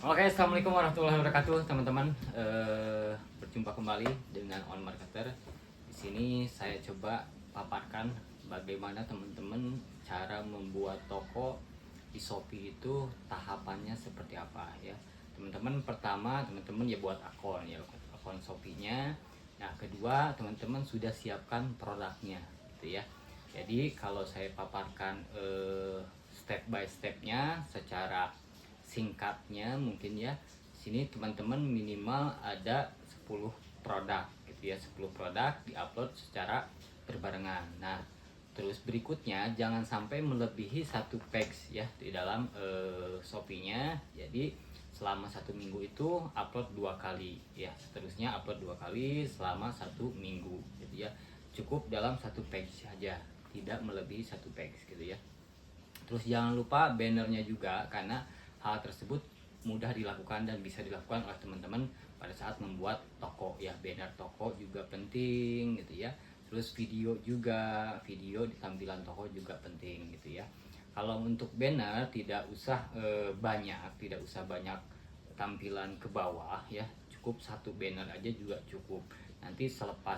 Oke, assalamualaikum warahmatullahi wabarakatuh, teman-teman. Berjumpa kembali dengan On Marketer. Di sini saya coba paparkan bagaimana teman-teman cara membuat toko di Shopee itu tahapannya seperti apa ya. Teman-teman, pertama teman-teman ya buat akun ya, akun Shopee-nya. Nah, kedua teman-teman sudah siapkan produknya, gitu ya. Jadi kalau saya paparkan step by stepnya secara singkatnya mungkin ya, sini teman-teman minimal ada 10 produk gitu ya, 10 produk diupload secara berbarengan. Nah, terus berikutnya jangan sampai melebihi satu page ya di dalam Shopee-nya. Jadi selama 1 minggu itu upload 2 kali ya, seterusnya upload 2 kali selama 1 minggu gitu ya. Cukup dalam satu page saja, tidak melebihi satu page gitu ya. Terus jangan lupa bannernya juga, karena hal tersebut mudah dilakukan dan bisa dilakukan oleh teman-teman pada saat membuat toko ya. Banner toko juga penting gitu ya. Terus video juga, video di tampilan toko juga penting gitu ya. Kalau untuk banner tidak usah banyak, tidak usah banyak tampilan ke bawah ya. Cukup satu banner aja juga cukup. Nanti setelah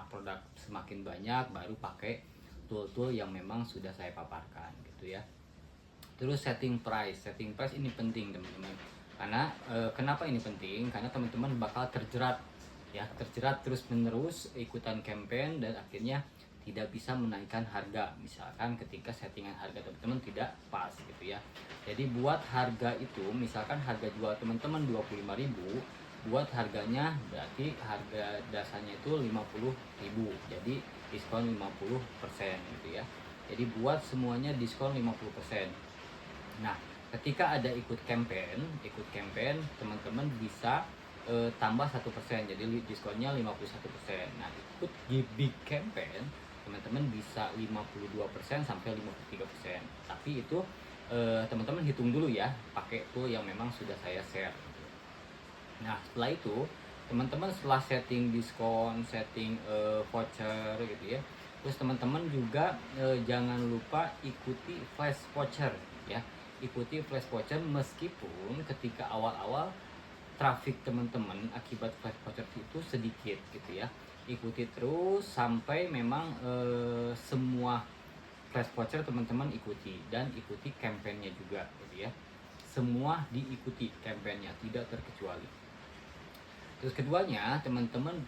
produk semakin banyak baru pakai tool-tool yang memang sudah saya paparkan gitu ya. Terus setting price ini penting teman-teman. Karena kenapa ini penting? Karena teman-teman bakal terjerat ya, terjerat terus menerus ikutan campaign dan akhirnya tidak bisa menaikkan harga. Misalkan ketika settingan harga teman-teman tidak pas gitu ya. Jadi buat harga itu, misalkan harga jual teman-teman 25.000, buat harganya berarti harga dasarnya itu 50.000. Jadi diskon 50% gitu ya. Jadi buat semuanya diskon 50%. Nah, ketika ada ikut campaign, teman-teman bisa tambah 1%, jadi diskonnya 51%. Nah, ikut di big campaign, teman-teman bisa 52% sampai 53%. Tapi itu teman-teman hitung dulu ya, pakai tool yang memang sudah saya share. Nah, setelah itu teman-teman setelah setting diskon, setting voucher gitu ya. Terus teman-teman juga jangan lupa ikuti flash voucher ya. Ikuti flash voucher meskipun ketika awal-awal traffic teman-teman akibat flash voucher itu sedikit gitu ya. Ikuti terus sampai memang semua flash voucher teman-teman ikuti, dan ikuti campaignnya juga gitu ya. Semua diikuti campaignnya, tidak terkecuali. Terus keduanya, teman-teman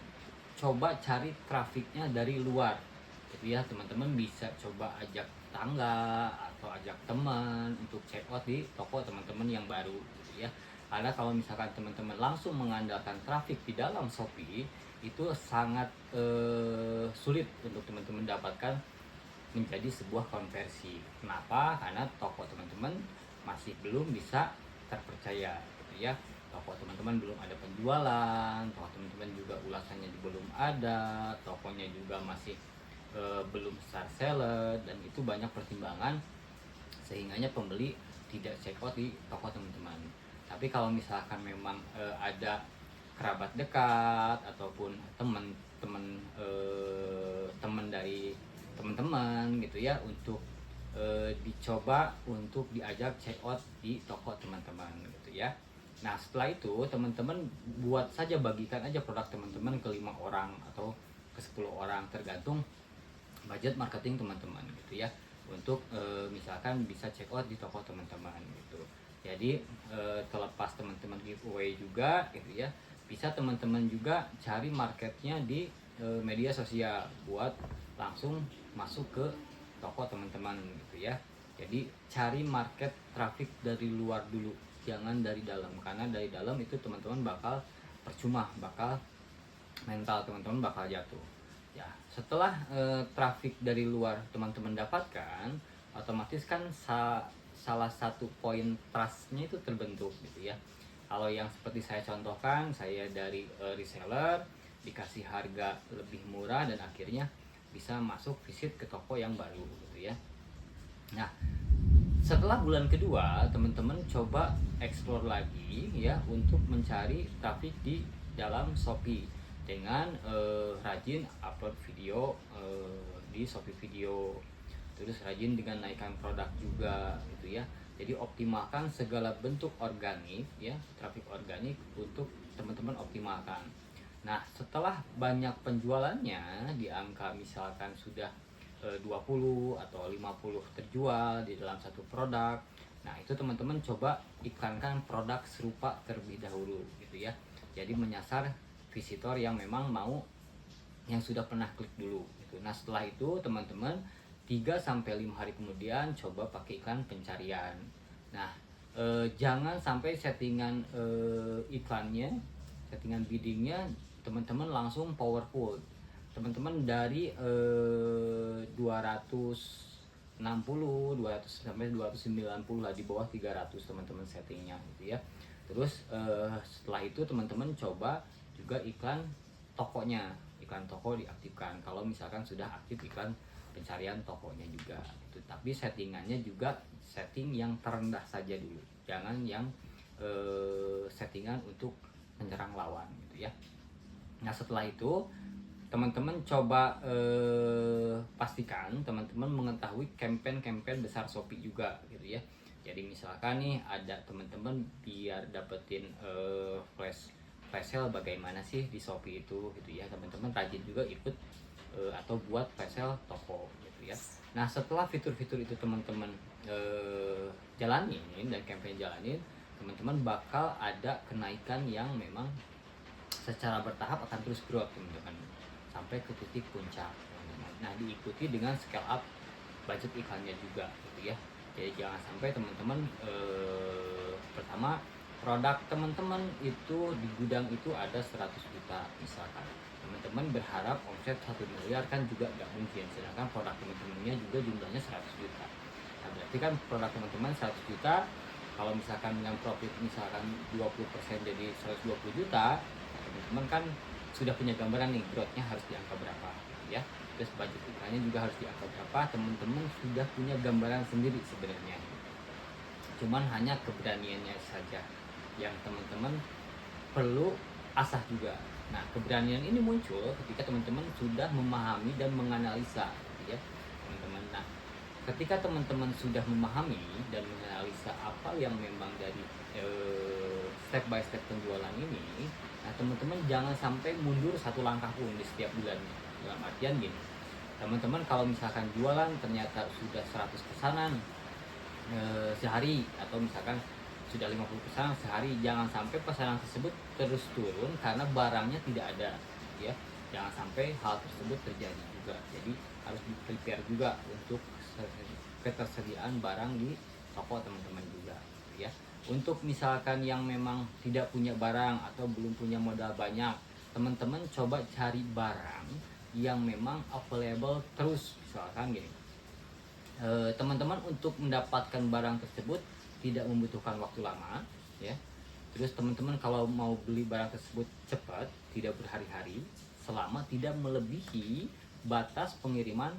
coba cari trafiknya dari luar gitu ya. Teman-teman bisa coba ajak tangga atau ajak teman untuk check out di toko teman-teman yang baru gitu ya. Karena kalau misalkan teman-teman langsung mengandalkan trafik di dalam Shopee, itu sangat sulit untuk teman-teman dapatkan menjadi sebuah konversi. Kenapa? Karena toko teman-teman masih belum bisa terpercaya gitu ya. Toko teman-teman belum ada penjualan, toko teman-teman juga ulasannya belum ada, tokonya juga masih belum start seller, dan itu banyak pertimbangan sehingganya pembeli tidak check out di toko teman-teman. Tapi kalau misalkan memang ada kerabat dekat ataupun teman-teman teman dari teman-teman gitu ya, untuk dicoba untuk diajak check out di toko teman-teman gitu ya. Nah, setelah itu teman-teman buat saja, bagikan aja produk teman-teman ke 5 orang atau ke 10 orang, tergantung budget marketing teman-teman gitu ya. Untuk misalkan bisa check out di toko teman-teman gitu. Jadi terlepas teman-teman giveaway juga gitu ya, bisa teman-teman juga cari marketnya di media sosial buat langsung masuk ke toko teman-teman gitu ya. Jadi cari market traffic dari luar dulu, jangan dari dalam, karena dari dalam itu teman-teman bakal percuma, bakal mental teman-teman bakal jatuh ya. Setelah traffic dari luar teman-teman dapatkan, otomatis kan salah satu poin trustnya itu terbentuk gitu ya. Kalau yang seperti saya contohkan, saya dari reseller dikasih harga lebih murah dan akhirnya bisa masuk visit ke toko yang baru gitu ya. Nah, setelah bulan kedua, teman-teman coba explore lagi ya untuk mencari traffic di dalam Shopee dengan rajin upload video di Shopee Video. Terus rajin dengan naikkan produk juga gitu ya. Jadi optimalkan segala bentuk organik ya, traffic organik untuk teman-teman optimalkan. Nah, setelah banyak penjualannya di angka misalkan sudah 20 atau 50 terjual di dalam satu produk. Nah, itu teman-teman coba iklankan produk serupa terlebih dahulu gitu ya. Jadi menyasar visitor yang memang mau, yang sudah pernah klik dulu gitu. Nah, setelah itu teman-teman 3 sampai 5 hari kemudian coba pakai iklan pencarian. Nah, jangan sampai settingan iklannya, settingan biddingnya teman-teman langsung powerful. Teman-teman dari 260, 200 sampai 290 lah, di bawah 300 teman-teman settingnya gitu ya. Terus setelah itu teman-teman coba juga iklan tokonya, iklan toko diaktifkan kalau misalkan sudah aktif iklan pencarian tokonya juga itu. Tapi settingannya juga setting yang terendah saja dulu, jangan yang settingan untuk menyerang lawan gitu ya. Nah, setelah itu teman-teman coba pastikan teman-teman mengetahui campaign besar Shopee juga gitu ya. Jadi misalkan nih ada teman-teman biar dapetin flash sale bagaimana sih di Shopee itu gitu ya, teman-teman rajin juga ikut atau buat flash sale toko gitu ya. Nah, setelah fitur-fitur itu teman-teman jalanin dan campaign jalanin, teman-teman bakal ada kenaikan yang memang secara bertahap akan terus growth teman-teman sampai ke titik puncak teman-teman. Nah, diikuti dengan scale up budget iklannya juga gitu ya. Jadi jangan sampai teman-teman pertama produk teman-teman itu di gudang itu ada 100 juta misalkan, teman-teman berharap omset 1 miliar kan juga nggak mungkin, sedangkan produk teman-temannya juga jumlahnya 100 juta. Nah, berarti kan produk teman-teman 100 juta, kalau misalkan dengan profit misalkan 20% jadi 120 juta, teman-teman kan sudah punya gambaran nih growth-nya harus di angka berapa gitu ya. Terus budget iklannya juga harus di angka berapa, teman-teman sudah punya gambaran sendiri sebenarnya. Cuman hanya keberaniannya saja yang teman-teman perlu asah juga. Nah, keberanian ini muncul ketika teman-teman sudah memahami dan menganalisa gitu ya teman-teman. Nah, ketika teman-teman sudah memahami dan menganalisa apa yang memang dari step by step penjualan ini, nah teman-teman jangan sampai mundur satu langkah pun di setiap bulan. Dalam artian gini, teman-teman kalau misalkan jualan ternyata sudah 100 pesanan sehari, atau misalkan sudah 50 pesanan sehari, jangan sampai pesanan tersebut terus turun karena barangnya tidak ada ya. Jangan sampai hal tersebut terjadi juga. Jadi harus di prepare juga untuk ketersediaan barang di toko teman-teman juga ya. Untuk misalkan yang memang tidak punya barang atau belum punya modal banyak, teman-teman coba cari barang yang memang available terus. Misalkan gini, teman-teman untuk mendapatkan barang tersebut tidak membutuhkan waktu lama ya. Terus teman-teman kalau mau beli barang tersebut cepat, tidak berhari-hari, selama tidak melebihi batas pengiriman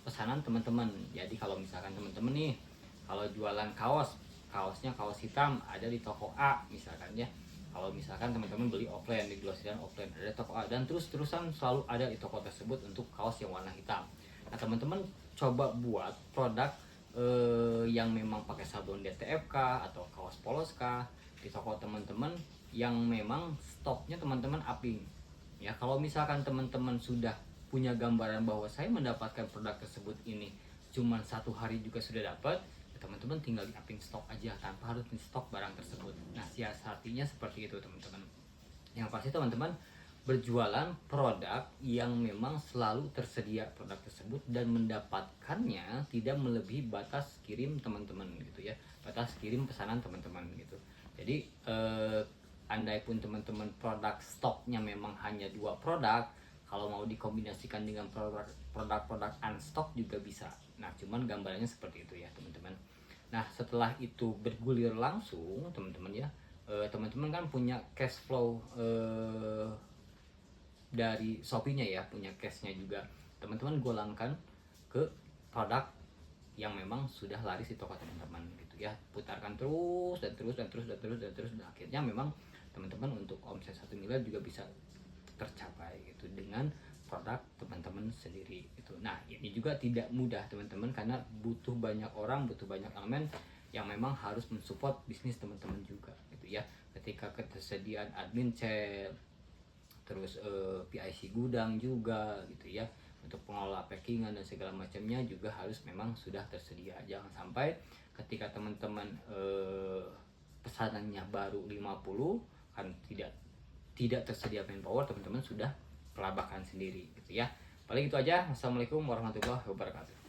pesanan teman-teman. Jadi kalau misalkan teman-teman nih kalau jualan kaosnya kaos hitam ada di toko A misalkan ya. Kalau misalkan teman-teman beli offline di Glosiran offline ada toko A, dan terus-terusan selalu ada di toko tersebut untuk kaos yang warna hitam. Nah, teman-teman coba buat produk yang memang pakai sablon DTFK atau kaos polos kah di toko teman-teman yang memang stoknya teman-teman upping ya. Kalau misalkan teman-teman sudah punya gambaran bahwa saya mendapatkan produk tersebut ini cuman 1 hari juga sudah dapat, ya teman-teman tinggal di upping stok aja tanpa harus di stok barang tersebut. Nah, siasatinya seperti itu teman-teman. Yang pasti teman-teman berjualan produk yang memang selalu tersedia produk tersebut dan mendapatkannya tidak melebihi batas kirim teman-teman gitu ya, batas kirim pesanan teman-teman gitu. Jadi andai pun teman-teman produk stoknya memang hanya 2 produk, kalau mau dikombinasikan dengan produk-produk unstock juga bisa. Nah, cuman gambarannya seperti itu ya teman-teman. Nah, setelah itu bergulir langsung teman-teman ya, teman-teman kan punya cash flow dari Shopee-nya ya, punya cash-nya juga. Teman-teman golangkan ke produk yang memang sudah laris di toko teman-teman gitu ya. Putarkan terus dan terus dan terus dan terus dan terus, dan akhirnya memang teman-teman untuk omset 1 miliar juga bisa tercapai gitu dengan produk teman-teman sendiri itu. Nah, ini juga tidak mudah teman-teman karena butuh banyak orang, butuh banyak elemen yang memang harus mensupport bisnis teman-teman juga gitu ya. Ketika ketersediaan admin chat, terus PIC gudang juga gitu ya, untuk pengelola packingan dan segala macamnya juga harus memang sudah tersedia. Jangan sampai ketika teman-teman pesanannya baru 50 kan tidak tersedia manpower, teman-teman sudah kelabakan sendiri gitu ya. Paling itu aja. Wassalamualaikum warahmatullahi wabarakatuh.